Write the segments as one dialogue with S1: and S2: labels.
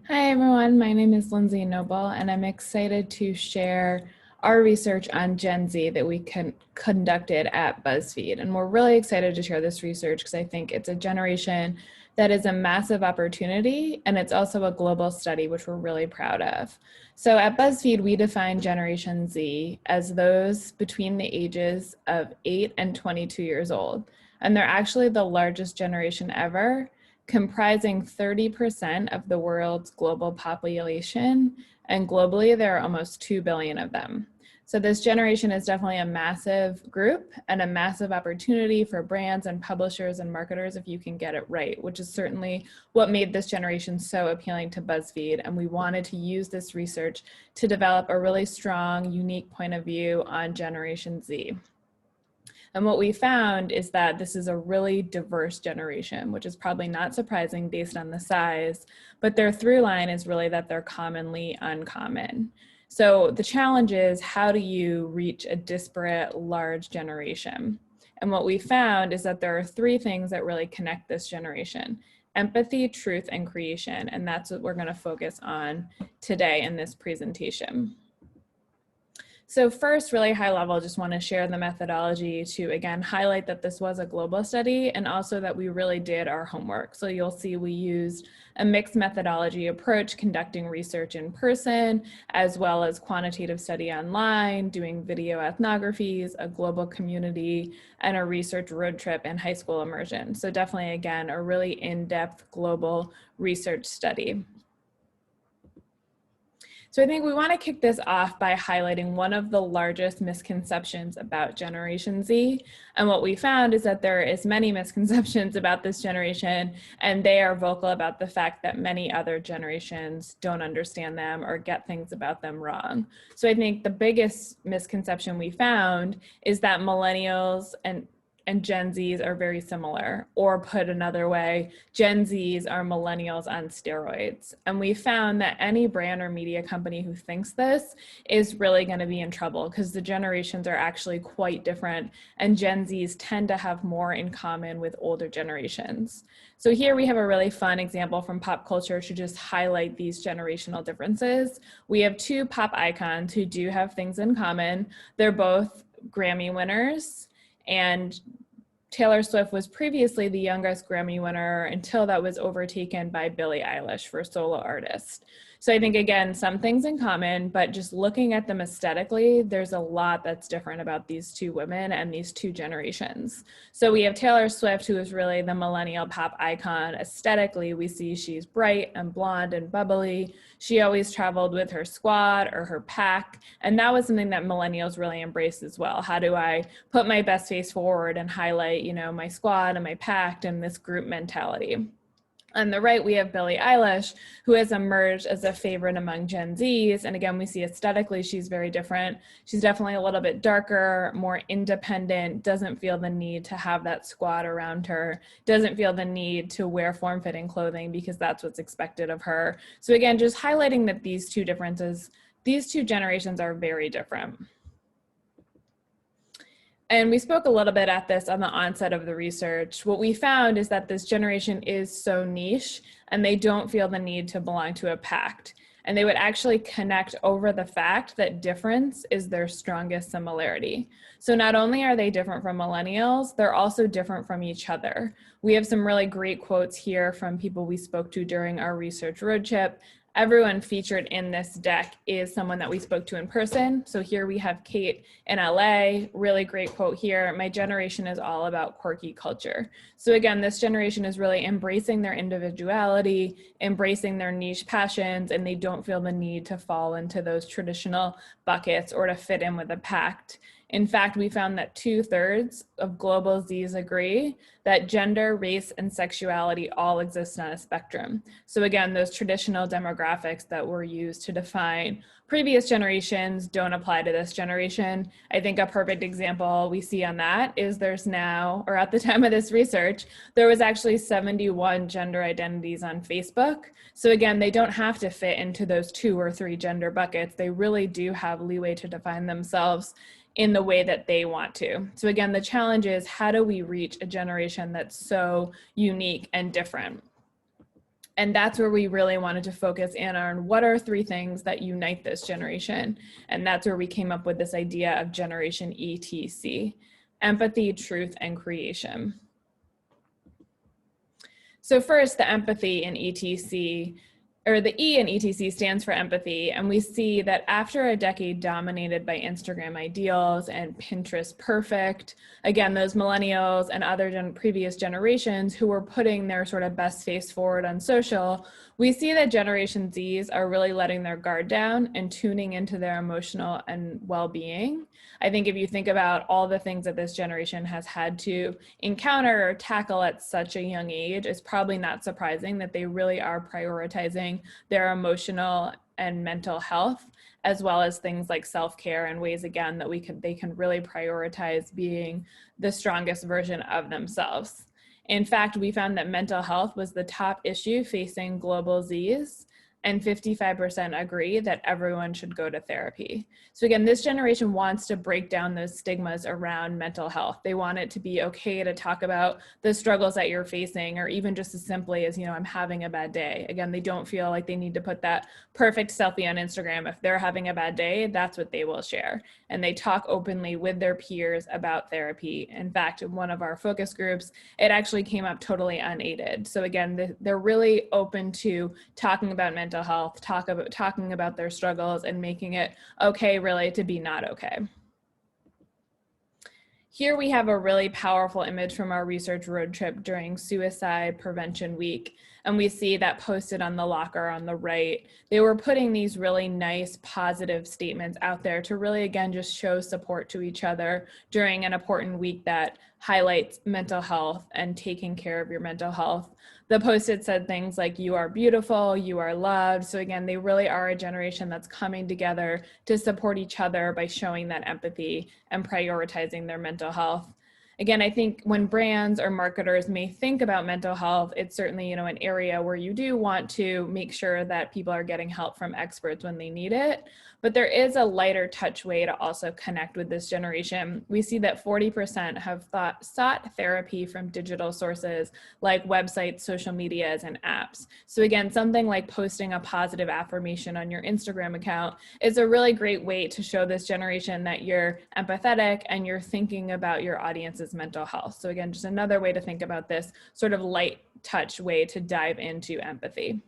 S1: Hi everyone, my name is Lindsay Noble and I'm excited to share our research on Gen Z that we conducted at Buzzfeed. And we're really excited to share this research because I think it's a generation that is a massive opportunity and it's also a global study, which we're really proud of. So at Buzzfeed, we define Generation Z as those between the ages of 8 and 22 years old. And they're actually the largest generation ever, comprising 30% of the world's global population, and globally there are almost 2 billion of them. So this generation is definitely a massive group and a massive opportunity for brands and publishers and marketers if you can get it right, which is certainly what made this generation so appealing to BuzzFeed. And we wanted to use this research to develop a really strong, unique point of view on Generation Z. And what we found is that this is a really diverse generation, which is probably not surprising based on the size, but their through line is really that they're commonly uncommon. So the challenge is, how do you reach a disparate, large generation? And what we found is that there are three things that really connect this generation: empathy, truth, and creation. And that's what we're going to focus on today in this presentation. So first, really high level, just want to share the methodology to, again, highlight that this was a global study and also that we really did our homework. So you'll see we used a mixed methodology approach, conducting research in person, as well as quantitative study online, doing video ethnographies, a global community, and a research road trip and high school immersion. So definitely, again, a really in-depth global research study. So I think we want to kick this off by highlighting one of the largest misconceptions about Generation Z. And what we found is that there is many misconceptions about this generation, and they are vocal about the fact that many other generations don't understand them or get things about them wrong. So I think the biggest misconception we found is that millennials and Gen Zs are very similar, or put another way, Gen Zs are millennials on steroids. And we found that any brand or media company who thinks this is really going to be in trouble, because the generations are actually quite different, and Gen Zs tend to have more in common with older generations. So here we have a really fun example from pop culture to just highlight these generational differences. We have two pop icons who do have things in common. They're both Grammy winners, and Taylor Swift was previously the youngest Grammy winner until that was overtaken by Billie Eilish for solo artist. So I think, again, some things in common, but just looking at them aesthetically, there's a lot that's different about these two women and these two generations. So we have Taylor Swift, who is really the millennial pop icon. Aesthetically, we see she's bright and blonde and bubbly. She always traveled with her squad or her pack, and that was something that millennials really embraced as well. How do I put my best face forward and highlight, my squad and my pack and this group mentality? On the right, we have Billie Eilish, who has emerged as a favorite among Gen Zs. And again, we see aesthetically, she's very different. She's definitely a little bit darker, more independent, doesn't feel the need to have that squad around her, doesn't feel the need to wear form-fitting clothing because that's what's expected of her. So again, just highlighting that these two generations are very different. And we spoke a little bit at this on the onset of the research. What we found is that this generation is so niche and they don't feel the need to belong to a pact. And they would actually connect over the fact that difference is their strongest similarity. So not only are they different from millennials, they're also different from each other. We have some really great quotes here from people we spoke to during our research road trip. Everyone featured in this deck is someone that we spoke to in person. So here we have Kate in LA, really great quote here: "My generation is all about quirky culture." So again, this generation is really embracing their individuality, embracing their niche passions, and they don't feel the need to fall into those traditional buckets or to fit in with a pact. In fact, we found that 2/3 of global Zs agree that gender, race, and sexuality all exist on a spectrum. So again, those traditional demographics that were used to define previous generations don't apply to this generation. I think a perfect example we see on that is there's now, or at the time of this research, there was actually 71 gender identities on Facebook. So again, they don't have to fit into those 2 or 3 gender buckets. They really do have leeway to define themselves in the way that they want to. So again, the challenge is, how do we reach a generation that's so unique and different? And that's where we really wanted to focus in on what are 3 things that unite this generation. And that's where we came up with this idea of Generation ETC: empathy, truth, and creation. So first, the empathy in ETC, or the E in ETC, stands for empathy. And we see that after a decade dominated by Instagram ideals and Pinterest perfect, again, those millennials and other previous generations who were putting their sort of best face forward on social, we see that Generation Zs are really letting their guard down and tuning into their emotional and well-being. I think if you think about all the things that this generation has had to encounter or tackle at such a young age, it's probably not surprising that they really are prioritizing their emotional and mental health, as well as things like self-care, and ways, again, that they can really prioritize being the strongest version of themselves. In fact, we found that mental health was the top issue facing global Zs, and 55% agree that everyone should go to therapy. So again, this generation wants to break down those stigmas around mental health. They want it to be okay to talk about the struggles that you're facing, or even just as simply as, I'm having a bad day. Again, they don't feel like they need to put that perfect selfie on Instagram. If they're having a bad day, that's what they will share. And they talk openly with their peers about therapy. In fact, in one of our focus groups, it actually came up totally unaided. So again, they're really open to talking about mental health, talking about their struggles, and making it okay really to be not okay. Here we have a really powerful image from our research road trip during Suicide Prevention Week. And we see that posted on the locker on the right. They were putting these really nice positive statements out there to really, again, just show support to each other during an important week that highlights mental health and taking care of your mental health. The post-it said things like, "You are beautiful, you are loved." So again, they really are a generation that's coming together to support each other by showing that empathy and prioritizing their mental health. Again, I think when brands or marketers may think about mental health, it's certainly, an area where you do want to make sure that people are getting help from experts when they need it. But there is a lighter touch way to also connect with this generation. We see that 40% have sought therapy from digital sources like websites, social medias, and apps. So again, something like posting a positive affirmation on your Instagram account is a really great way to show this generation that you're empathetic and you're thinking about your audience's mental health. So again, just another way to think about this sort of light touch way to dive into empathy.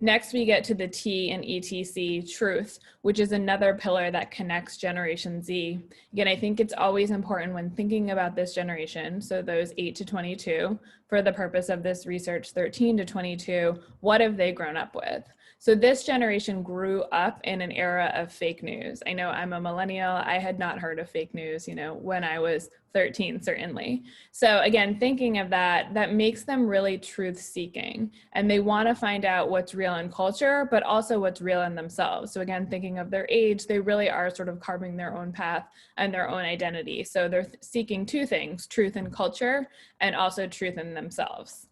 S1: Next, we get to the T in ETC, truth, which is another pillar that connects Generation Z. Again, I think it's always important when thinking about this generation, so those 8 to 22, for the purpose of this research, 13 to 22, what have they grown up with? So this generation grew up in an era of fake news. I know I'm a millennial. I had not heard of fake news, when I was 13, certainly. So again, thinking of that makes them really truth seeking, and they want to find out what's real in culture, but also what's real in themselves. So again, thinking of their age, they really are sort of carving their own path and their own identity. So they're seeking 2 things, truth in culture and also truth in themselves.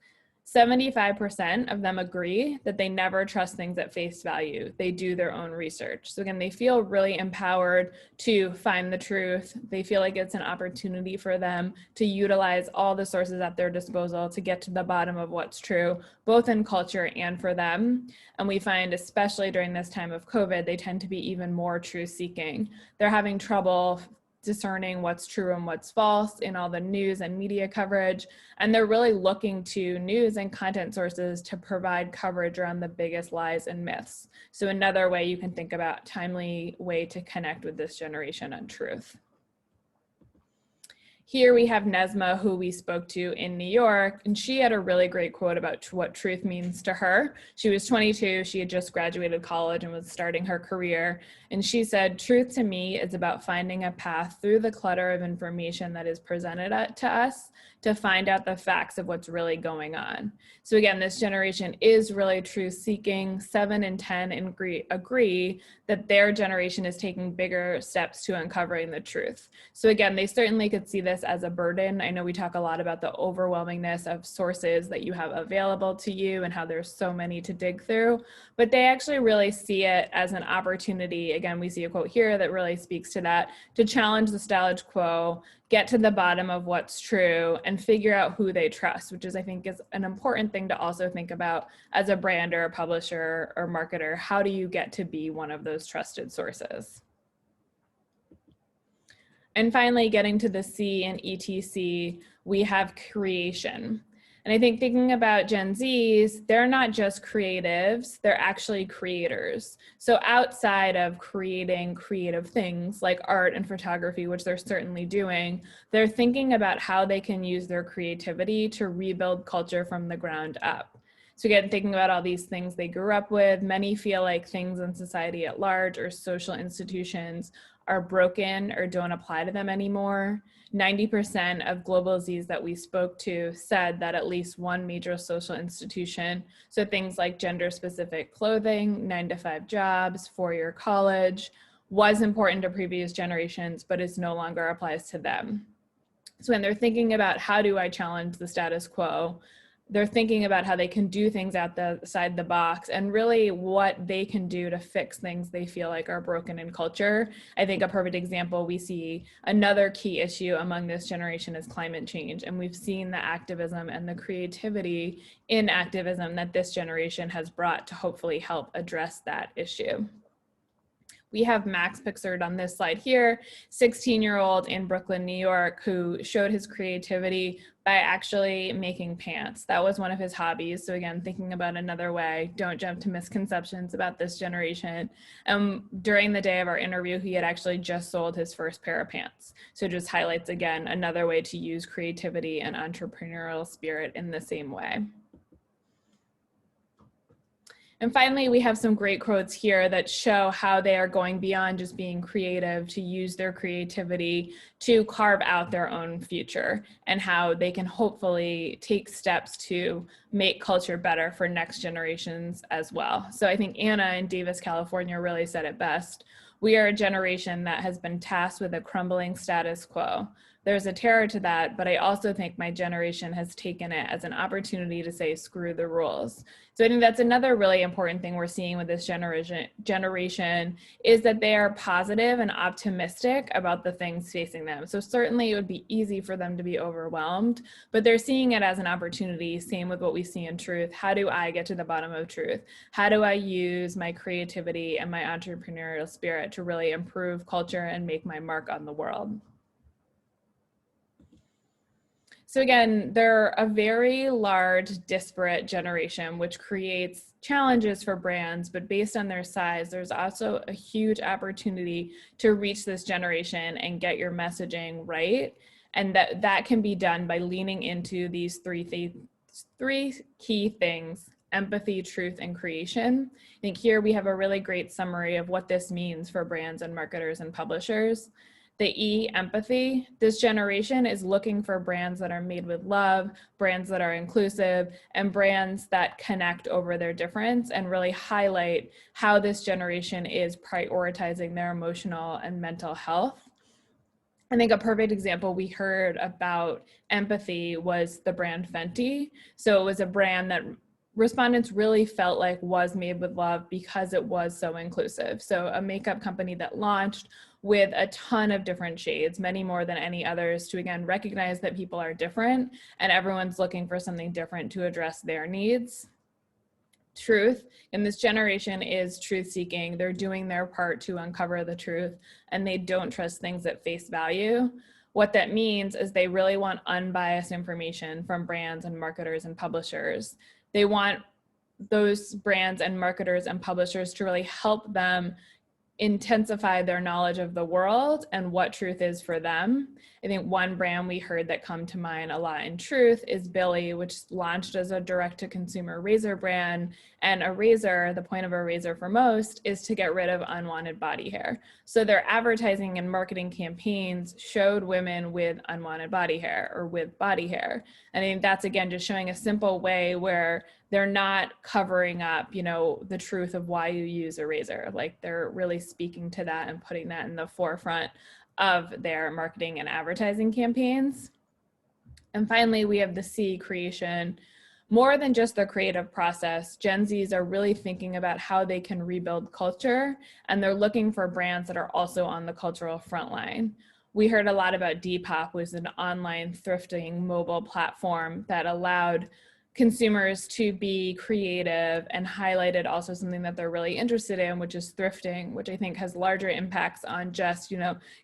S1: 75% of them agree that they never trust things at face value. They do their own research. So again, they feel really empowered to find the truth. They feel like it's an opportunity for them to utilize all the sources at their disposal to get to the bottom of what's true, both in culture and for them. And we find, especially during this time of COVID, they tend to be even more truth seeking. They're having trouble discerning what's true and what's false in all the news and media coverage. And they're really looking to news and content sources to provide coverage around the biggest lies and myths. So another way you can think about timely way to connect with this generation on truth. Here we have Nesma, who we spoke to in New York, and she had a really great quote about what truth means to her. She was 22, she had just graduated college and was starting her career, and she said, "Truth to me is about finding a path through the clutter of information that is presented to us to find out the facts of what's really going on." So again, this generation is really truth seeking. 7 in 10 agree that their generation is taking bigger steps to uncovering the truth. So again, they certainly could see this this as a burden. I know we talk a lot about the overwhelmingness of sources that you have available to you and how there's so many to dig through, but they actually really see it as an opportunity. Again, we see a quote here that really speaks to that, to challenge the status quo, get to the bottom of what's true, and figure out who they trust, which is, I think, is an important thing to also think about as a brand or a publisher or marketer. How do you get to be one of those trusted sources? And finally, getting to the C in ETC, we have creation. And I think thinking about Gen Zs, they're not just creatives, they're actually creators. So outside of creating creative things like art and photography, which they're certainly doing, they're thinking about how they can use their creativity to rebuild culture from the ground up. So again, thinking about all these things they grew up with, many feel like things in society at large or social institutions are broken or don't apply to them anymore. 90% of global Zs that we spoke to said that at least one major social institution, so things like gender-specific clothing, 9-to-5 jobs, 4-year college, was important to previous generations, but it no longer applies to them. So when they're thinking about how do I challenge the status quo, they're thinking about how they can do things outside the box and really what they can do to fix things they feel like are broken in culture. I think a perfect example, we see another key issue among this generation is climate change. And we've seen the activism and the creativity in activism that this generation has brought to hopefully help address that issue. We have Max Pixard on this slide here, 16-year-old in Brooklyn, New York, who showed his creativity by actually making pants. That was one of his hobbies. So again, thinking about another way, don't jump to misconceptions about this generation. During the day of our interview, he had actually just sold his first pair of pants. So it just highlights, again, another way to use creativity and entrepreneurial spirit in the same way. And finally, we have some great quotes here that show how they are going beyond just being creative to use their creativity to carve out their own future and how they can hopefully take steps to make culture better for next generations as well. So I think Anna in Davis, California really said it best. We are a generation that has been tasked with a crumbling status quo. There's a terror to that, but I also think my generation has taken it as an opportunity to say, screw the rules. So I think that's another really important thing we're seeing with this generation is that they are positive and optimistic about the things facing them. So certainly it would be easy for them to be overwhelmed, but they're seeing it as an opportunity. Same with what we see in truth. How do I get to the bottom of truth? How do I use my creativity and my entrepreneurial spirit to really improve culture and make my mark on the world? So again, they're a very large, disparate generation, which creates challenges for brands, but based on their size, there's also a huge opportunity to reach this generation and get your messaging right. And that can be done by leaning into these three key things: empathy, truth, and creation. I think here we have a really great summary of what this means for brands and marketers and publishers. The E, empathy. This generation is looking for brands that are made with love, brands that are inclusive, and brands that connect over their difference and really highlight how this generation is prioritizing their emotional and mental health. I think a perfect example we heard about empathy was the brand Fenty. So it was a brand that respondents really felt like was made with love because it was so inclusive. So a makeup company that launched with a ton of different shades, many more than any others, to again recognize that people are different and everyone's looking for something different to address their needs. Truth, and this generation is truth seeking. They're doing their part to uncover the truth and they don't trust things at face value. What that means is they really want unbiased information from brands and marketers and publishers. They want those brands and marketers and publishers to really help them intensify their knowledge of the world and what truth is for them. I think one brand we heard that come to mind a lot in truth is Billy, which launched as a direct-to-consumer razor brand. And a razor, the point of a razor for most, is to get rid of unwanted body hair. So their advertising and marketing campaigns showed women with unwanted body hair or with body hair. And I think that's, again, just showing a simple way where they're not covering up, the truth of why you use a razor. Like they're really speaking to that and putting that in the forefront of their marketing and advertising campaigns. And finally, we have the C, creation. More than just the creative process, Gen Zs are really thinking about how they can rebuild culture, and they're looking for brands that are also on the cultural front line. We heard a lot about Depop, which is an online thrifting mobile platform that allowed consumers to be creative and highlighted also something that they're really interested in, which is thrifting, which I think has larger impacts on just,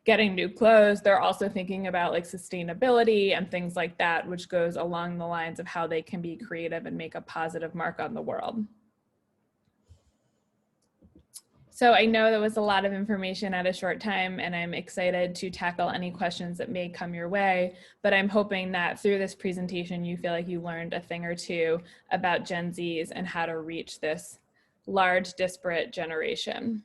S1: getting new clothes. They're also thinking about like sustainability and things like that, which goes along the lines of how they can be creative and make a positive mark on the world. So I know that was a lot of information at a short time, and I'm excited to tackle any questions that may come your way, but I'm hoping that through this presentation, you feel like you learned a thing or two about Gen Zs and how to reach this large, disparate generation.